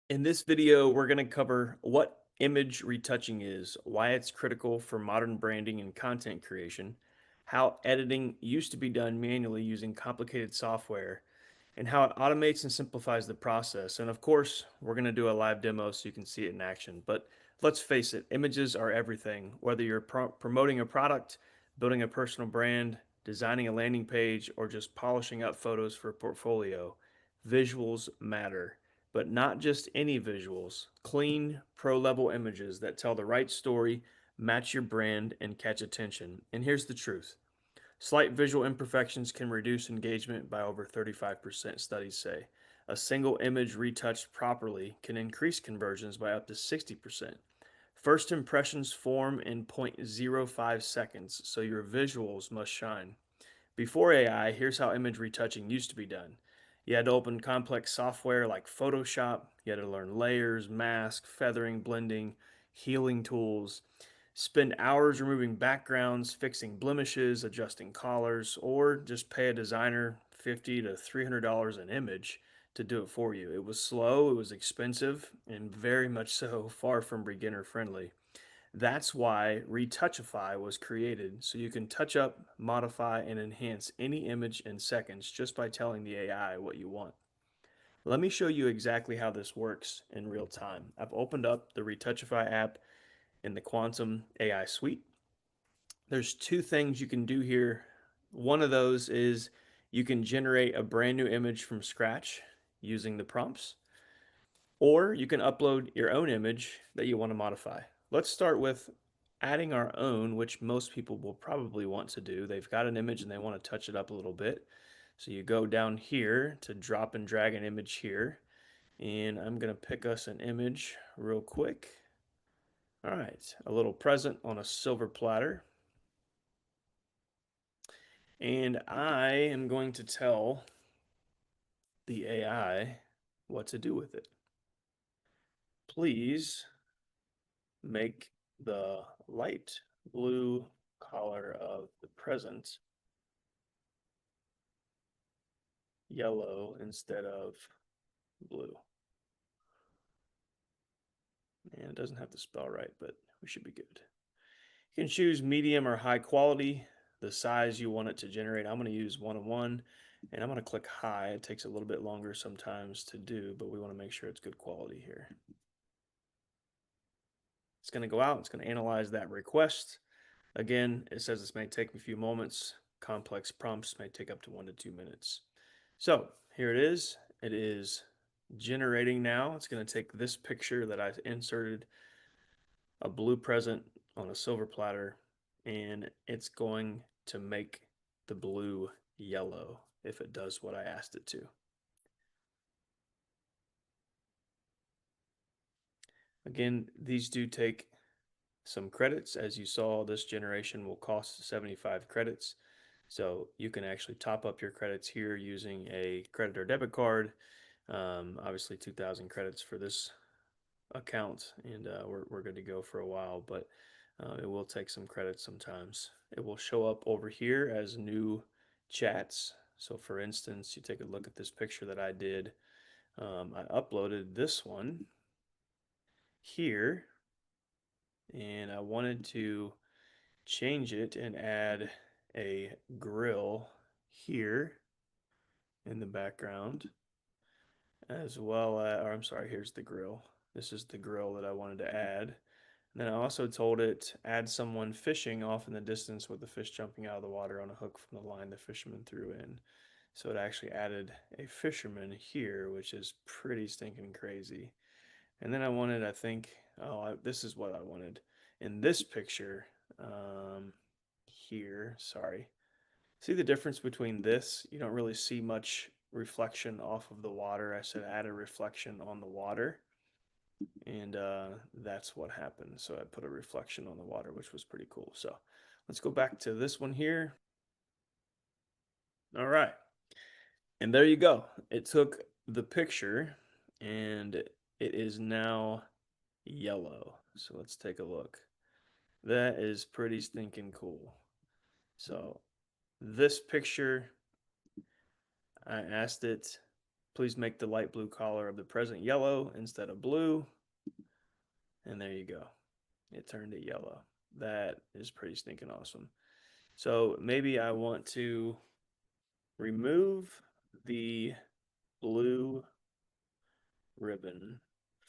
In this video, we're going to cover what image retouching is, why it's critical for modern branding and content creation, how editing used to be done manually using complicated software, and how it automates and simplifies the process. And of course, we're going to do a live demo so you can see it in action. But let's face it, images are everything. Whether you're promoting a product, building a personal brand, designing a landing page, or just polishing up photos for a portfolio, visuals matter. But not just any visuals, clean, pro level images that tell the right story, match your brand, and catch attention. And here's the truth: slight visual imperfections can reduce engagement by over 35%, studies say. A single image retouched properly can increase conversions by up to 60%. First impressions form in 0.05 seconds, so your visuals must shine. Before AI, here's how image retouching used to be done. You had to open complex software like Photoshop, you had to learn layers, mask, feathering, blending, healing tools, spend hours removing backgrounds, fixing blemishes, adjusting collars, or just pay a designer $50 to $300 an image to do it for you. It was slow, it was expensive, and very much so far from beginner friendly. That's why Retouchify was created, so you can touch up, modify, and enhance any image in seconds just by telling the AI what you want. Let me show you exactly how this works in real time. I've opened up the Retouchify app in the Quantum AI suite. There's two things you can do here. One of those is you can generate a brand new image from scratch using the prompts, or you can upload your own image that you want to modify. Let's start with adding our own, which most people will probably want to do. They've got an image and they want to touch it up a little bit. So you go down here to drop and drag an image here. And I'm going to pick us an image real quick. All right, a little present on a silver platter. And I am going to tell the AI what to do with it. Please make the light blue color of the present yellow instead of blue. And it doesn't have to spell right, but we should be good. You can choose medium or high quality, the size you want it to generate. I'm going to use 1:1, and I'm going to click high. It takes a little bit longer sometimes to do, but we want to make sure it's good quality here. It's going to go out. It's going to analyze that request. Again, it says this may take a few moments. Complex prompts may take up to 1 to 2 minutes. So here it is. It is generating now. It's going to take this picture that I inserted, a blue present on a silver platter, and it's going to make the blue yellow if it does what I asked it to. Again, these do take some credits. As you saw, this generation will cost 75 credits. So you can actually top up your credits here using a credit or debit card. Obviously 2,000 credits for this account, and we're good to go for a while, but it will take some credits sometimes. It will show up over here as new chats. So for instance, you take a look at this picture that I did. I uploaded this one here, and I wanted to change it and add a grill here in the background, as well as, or I'm sorry, here's the grill. This is the grill that I wanted to add. And then I also told it add someone fishing off in the distance with the fish jumping out of the water on a hook from the line the fisherman threw in. So it actually added a fisherman here, which is pretty stinking crazy. And then I wanted, I think, this is what I wanted in this picture here. Sorry. See the difference between this? You don't really see much reflection off of the water. I said add a reflection on the water, and that's what happened. So I put a reflection on the water, which was pretty cool. So let's go back to this one here. All right. And there you go. It took the picture and it is now yellow. So let's take a look. That is pretty stinking cool. So this picture, I asked it Please make the light blue color of the present yellow instead of blue. And there you go. It turned it yellow. That is pretty stinking awesome. So maybe I want to remove the blue ribbon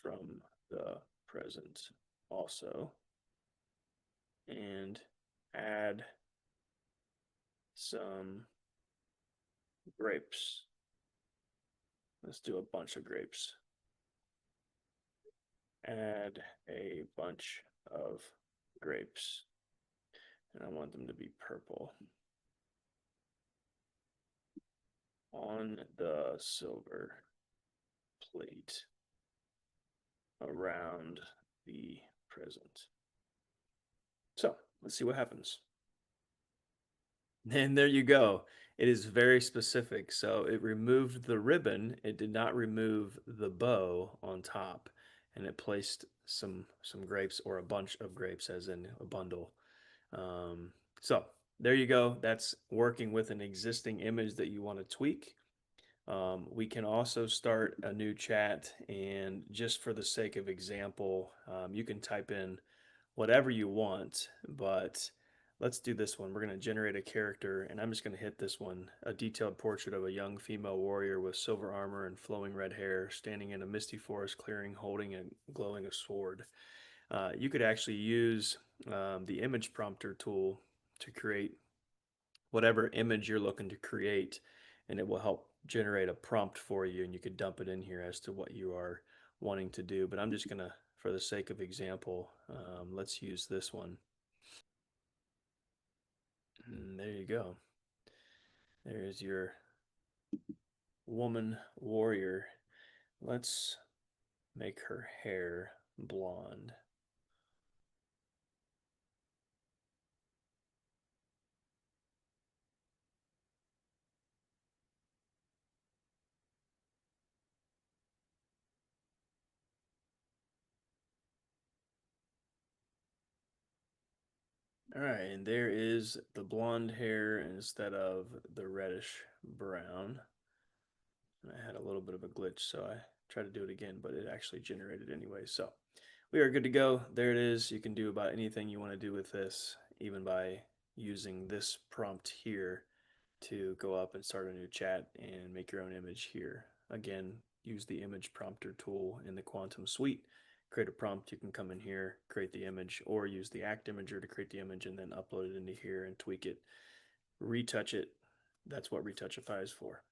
from the present also and add some grapes. Let's do a bunch of grapes. Add a bunch of grapes. And I want them to be purple. On the silver plate around the present. So let's see what happens. And there you go. It is very specific. So it removed the ribbon. It did not remove the bow on top, and it placed some grapes or a bunch of grapes, as in a bundle. So there you go. That's working with an existing image that you want to tweak. We can also start a new chat, and just for the sake of example, you can type in whatever you want, but let's do this one. We're going to generate a character, and I'm just going to hit this one, a detailed portrait of a young female warrior with silver armor and flowing red hair, standing in a misty forest clearing, holding and glowing a sword. You could actually use the image prompter tool to create whatever image you're looking to create, and it will help generate a prompt for you, and you could dump it in here as to what you are wanting to do. But I'm just going to, for the sake of example, let's use this one. And there you go. There's your woman warrior. Let's make her hair blonde. All right, and there is the blonde hair instead of the reddish brown. And I had a little bit of a glitch, so I tried to do it again, but it actually generated anyway. So we are good to go. There it is. You can do about anything you want to do with this, even by using this prompt here to go up and start a new chat and make your own image here. Again, use the image prompter tool in the Quantum Suite. Create a prompt, you can come in here, create the image, or use the Act Imager to create the image and then upload it into here and tweak it, retouch it. That's what Retouchify is for.